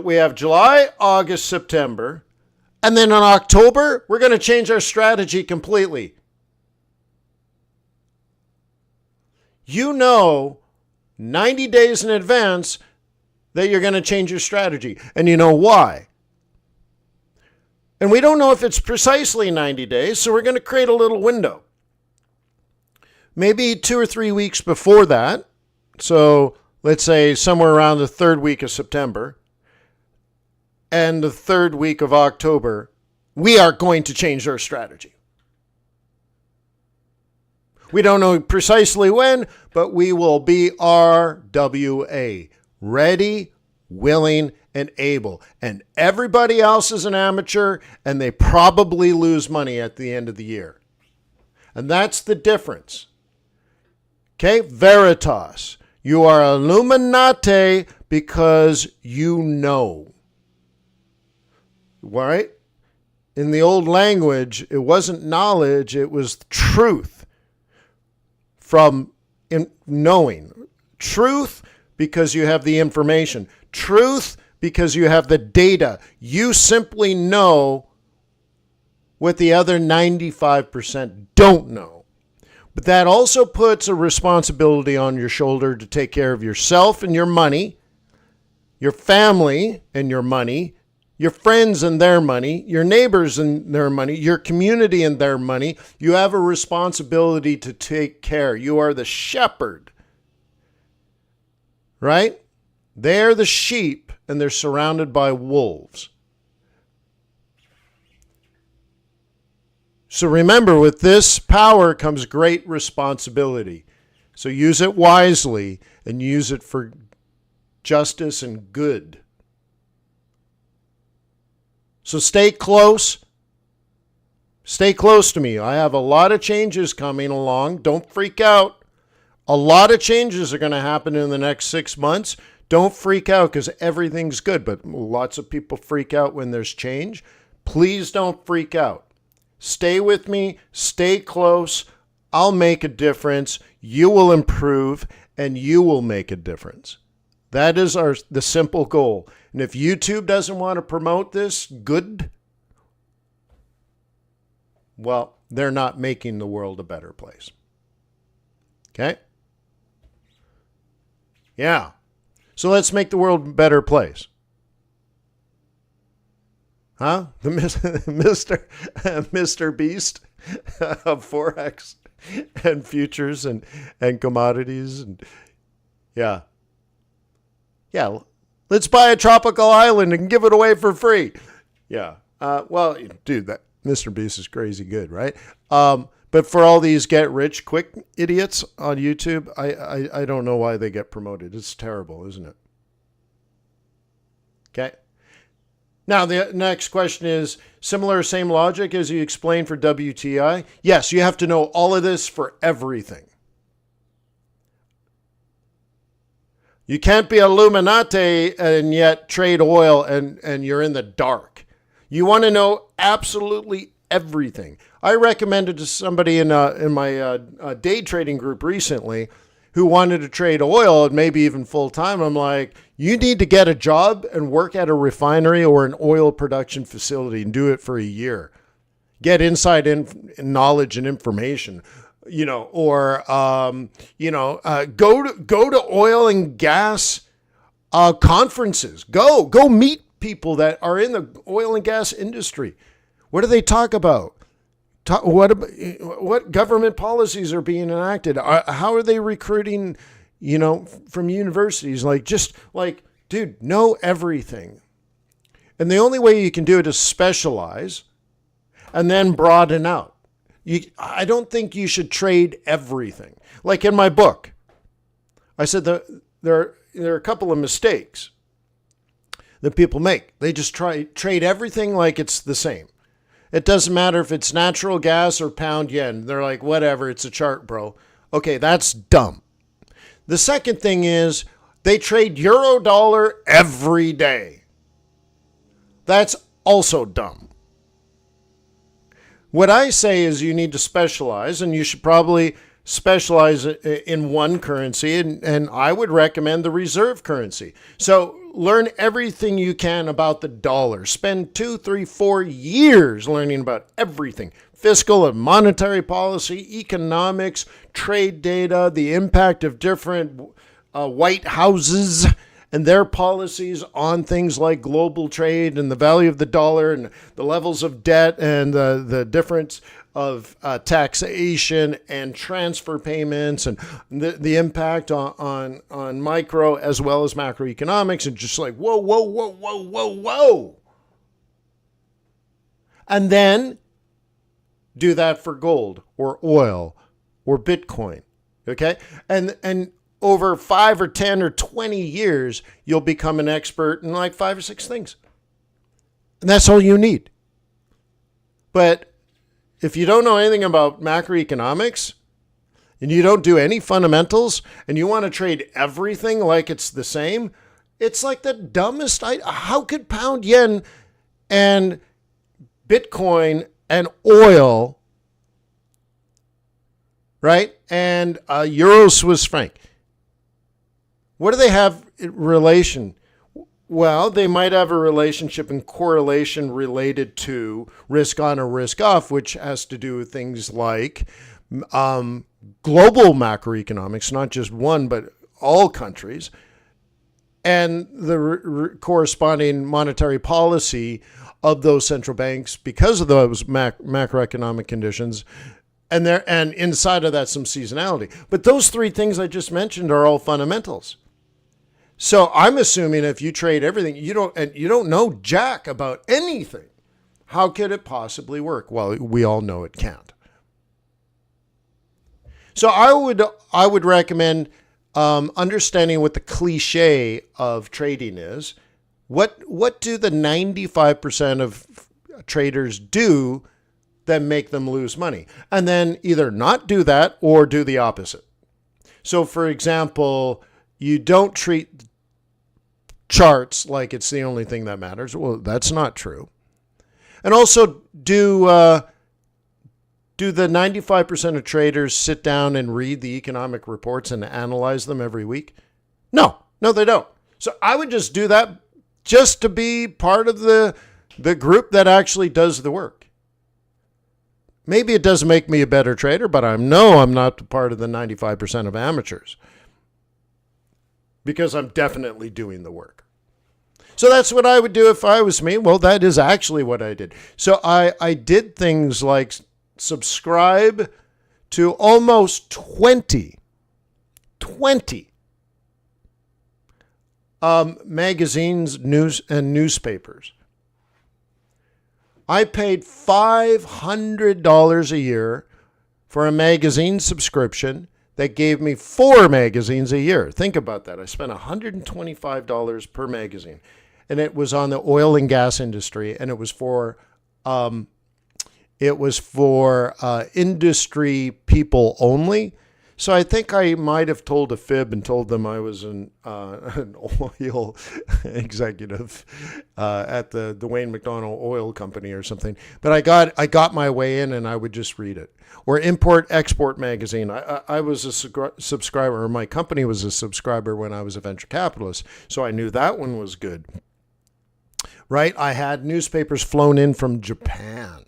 We have July, August, September, and then in October, we're going to change our strategy completely. You know 90 days in advance that you're going to change your strategy, and you know why. And we don't know if it's precisely 90 days, so we're going to create a little window. Maybe 2 or 3 weeks before that, so let's say somewhere around the third week of September, and the third week of October, we are going to change our strategy. We don't know precisely when, but we will be RWA. Ready, willing, and able. And everybody else is an amateur, and they probably lose money at the end of the year. And that's the difference. Okay, Veritas. You are Illuminati because you know. Right? In the old language, it wasn't knowledge, it was truth from knowing. Truth because you have the information. Truth because you have the data. You simply know what the other 95% don't know. But that also puts a responsibility on your shoulder to take care of yourself and your money, your family and your money, your friends and their money, your neighbors and their money, your community and their money. You have a responsibility to take care. You are the shepherd, right? They're the sheep and they're surrounded by wolves. So remember, with this power comes great responsibility. So use it wisely and use it for justice and good. So stay close. Stay close to me. I have a lot of changes coming along. Don't freak out. A lot of changes are going to happen in the next 6 months. Don't freak out because everything's good. But lots of people freak out when there's change. Please don't freak out. Stay with me. Stay close. I'll make a difference. You will improve and you will make a difference. That is the simple goal. And if YouTube doesn't want to promote this, good. Well, they're not making the world a better place. Okay? Yeah. So let's make the world a better place. Huh? The Mr. Beast of Forex and futures and commodities. And yeah. Yeah. Let's buy a tropical island and give it away for free. Yeah. Well, dude, that Mr. Beast is crazy good, right? But for all these get rich quick idiots on YouTube, I don't know why they get promoted. It's terrible, isn't it? Okay. Now, the next question is, similar, same logic as you explained for WTI? Yes, you have to know all of this for everything. You can't be Illuminati and yet trade oil and you're in the dark. You want to know absolutely everything. I recommended to somebody in my day trading group recently who wanted to trade oil and maybe even full time. I'm like, you need to get a job and work at a refinery or an oil production facility and do it for a year. Get inside knowledge and information, or go to oil and gas conferences. Go meet people that are in the oil and gas industry. What do they talk about? What government policies are being enacted? How are they recruiting, from universities? Dude, know everything. And the only way you can do it is specialize and then broaden out. I don't think you should trade everything. Like in my book, I said there are a couple of mistakes that people make. They just trade everything like it's the same. It doesn't matter if it's natural gas or pound yen. They're like, whatever, it's a chart, bro. Okay, that's dumb. The second thing is they trade euro dollar every day. That's also dumb. What I say is you need to specialize, and you should probably specialize in one currency, and I would recommend the reserve currency. So learn everything you can about the dollar. Spend 2, 3, 4 years learning about everything. Fiscal and monetary policy, economics, trade data, the impact of different White Houses and their policies on things like global trade and the value of the dollar and the levels of debt and the difference of taxation and transfer payments and the impact on micro as well as macroeconomics, and just like, whoa. And then do that for gold or oil or Bitcoin. Okay. And over 5 or 10 or 20 years, you'll become an expert in like 5 or 6 things. And that's all you need. But if you don't know anything about macroeconomics and you don't do any fundamentals and you want to trade everything like it's the same, it's like the dumbest. How could pound yen and Bitcoin and oil, right, and Euro Swiss franc, what do they have in relation? Well, they might have a relationship and correlation related to risk on or risk off, which has to do with things like global macroeconomics, not just one, but all countries, and the corresponding monetary policy of those central banks because of those macroeconomic conditions. And inside of that, some seasonality. But those 3 things I just mentioned are all fundamentals. So I'm assuming if you trade everything, you don't know jack about anything, how could it possibly work? Well, we all know it can't. So I would recommend understanding what the cliche of trading is. What do the 95% of traders do that make them lose money? And then either not do that or do the opposite. So for example, you don't treat charts like it's the only thing that matters. Well, that's not true. And also, do the 95% of traders sit down and read the economic reports and analyze them every week? No, they don't. So I would just do that just to be part of the group that actually does the work. Maybe it does make me a better trader, but I'm not part of the 95% of amateurs because I'm definitely doing the work. So that's what I would do if I was me. Well, that is actually what I did. So I did things like subscribe to almost 20 magazines, news, and newspapers. I paid $500 a year for a magazine subscription that gave me 4 magazines a year. Think about that. I spent $125 per magazine, and it was on the oil and gas industry, and it was for industry people only. So I think I might have told a fib and told them I was an oil executive at the Wayne McDonald Oil Company or something. But I got my way in, and I would just read it. Or Import Export Magazine. I was a subscriber, or my company was a subscriber when I was a venture capitalist. So I knew that one was good. Right? I had newspapers flown in from Japan,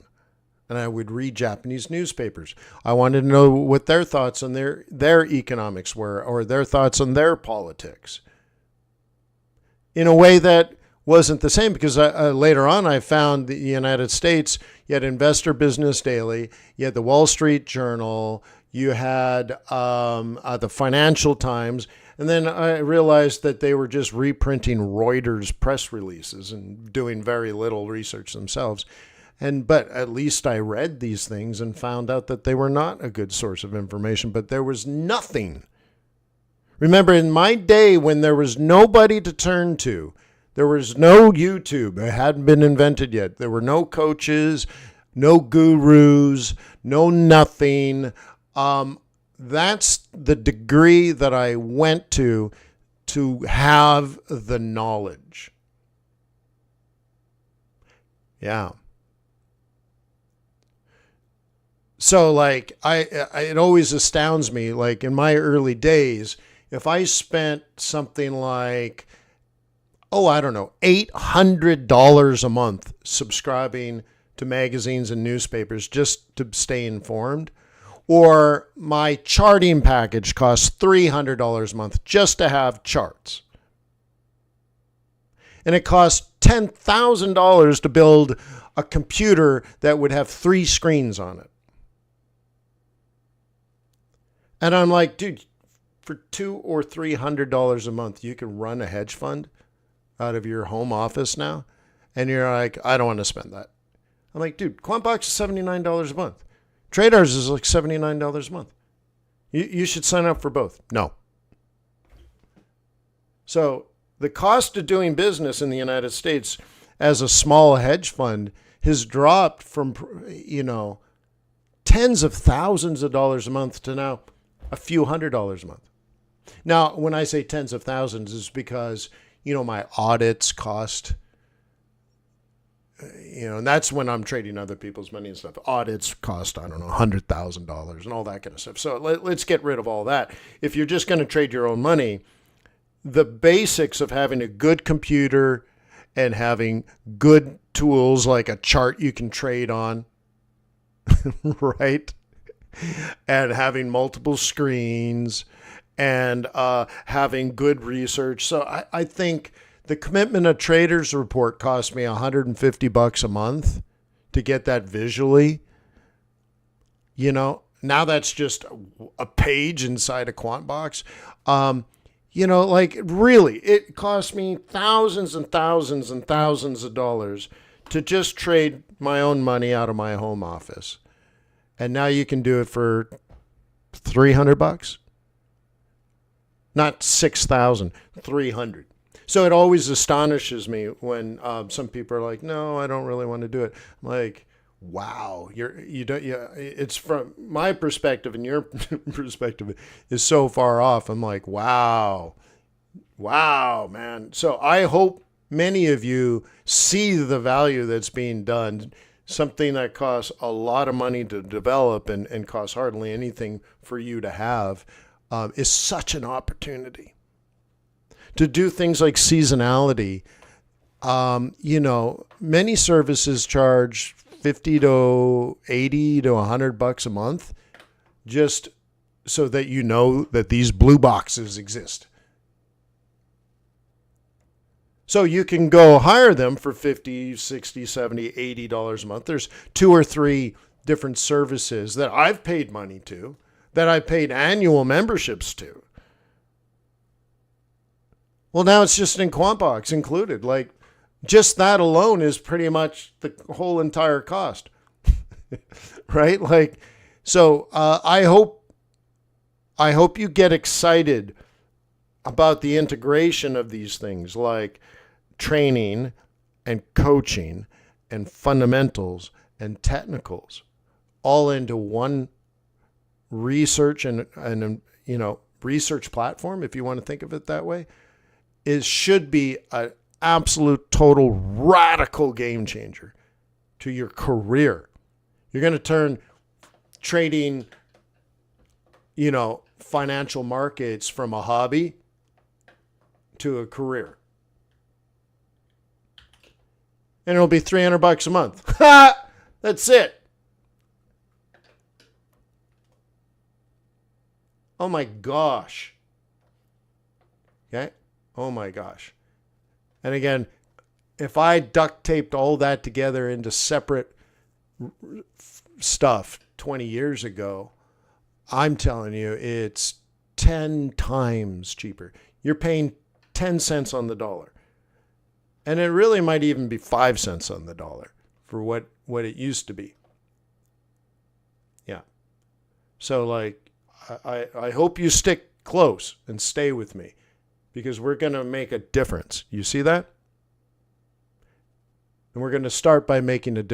and I would read Japanese newspapers. I wanted to know what their thoughts on their economics were, or their thoughts on their politics, in a way that wasn't the same, because later on I found the United States, you had Investor Business Daily, you had the Wall Street Journal, you had the Financial Times, and then I realized that they were just reprinting Reuters press releases and doing very little research themselves. But at least I read these things and found out that they were not a good source of information, but there was nothing. Remember, in my day when there was nobody to turn to, there was no YouTube. It hadn't been invented yet. There were no coaches, no gurus, no nothing. That's the degree that I went to have the knowledge. Yeah. So like it always astounds me, like in my early days, if I spent something like, $800 a month subscribing to magazines and newspapers just to stay informed, or my charting package costs $300 a month just to have charts, and it costs $10,000 to build a computer that would have 3 screens on it. And I'm like, dude, for $200 or $300 a month, you can run a hedge fund out of your home office now. And you're like, I don't want to spend that. I'm like, dude, Quantbox is $79 a month. TradeOurs is like $79 a month. You should sign up for both. No. So the cost of doing business in the United States as a small hedge fund has dropped from, tens of thousands of dollars a month to now a few $100s a month. Now, when I say tens of thousands, it's because, my audits cost, and that's when I'm trading other people's money and stuff. Audits cost, I don't know, $100,000 and all that kind of stuff. So let's get rid of all that. If you're just going to trade your own money, the basics of having a good computer and having good tools like a chart you can trade on, right? And having multiple screens and having good research. So I think the Commitment of Traders report cost me $150 a month to get that visually. Now that's just a page inside a quant box. Really, it cost me thousands and thousands and thousands of dollars to just trade my own money out of my home office. And now you can do it for $300. Not 6,000, 300. So it always astonishes me when some people are like, "No, I don't really want to do it." I'm like, wow, it's from my perspective and your perspective is so far off. I'm like, wow, man. So I hope many of you see the value that's being done. Something that costs a lot of money to develop and costs hardly anything for you to have is such an opportunity to do things like seasonality. Many services charge $50 to $80 to $100 a month just so that you know that these blue boxes exist. So you can go hire them for $50, $60, $70, $80 a month. There's 2 or 3 different services that I've paid money to, that I paid annual memberships to. Well, now it's just in QuantBox included. Like, just that alone is pretty much the whole entire cost, right? Like, so I hope you get excited about the integration of these things like training and coaching and fundamentals and technicals all into one research and research platform, if you want to think of it that way. It should be an absolute, total, radical game changer to your career. You're going to turn trading, financial markets from a hobby to a career. And it'll be $300 a month. That's it. Oh my gosh. Okay? Oh my gosh. And again, if I duct taped all that together into separate stuff 20 years ago, I'm telling you, it's 10 times cheaper. You're paying 10 cents on the dollar. And it really might even be 5 cents on the dollar for what it used to be. Yeah. So I hope you stick close and stay with me, because we're going to make a difference. You see that? And we're going to start by making a difference.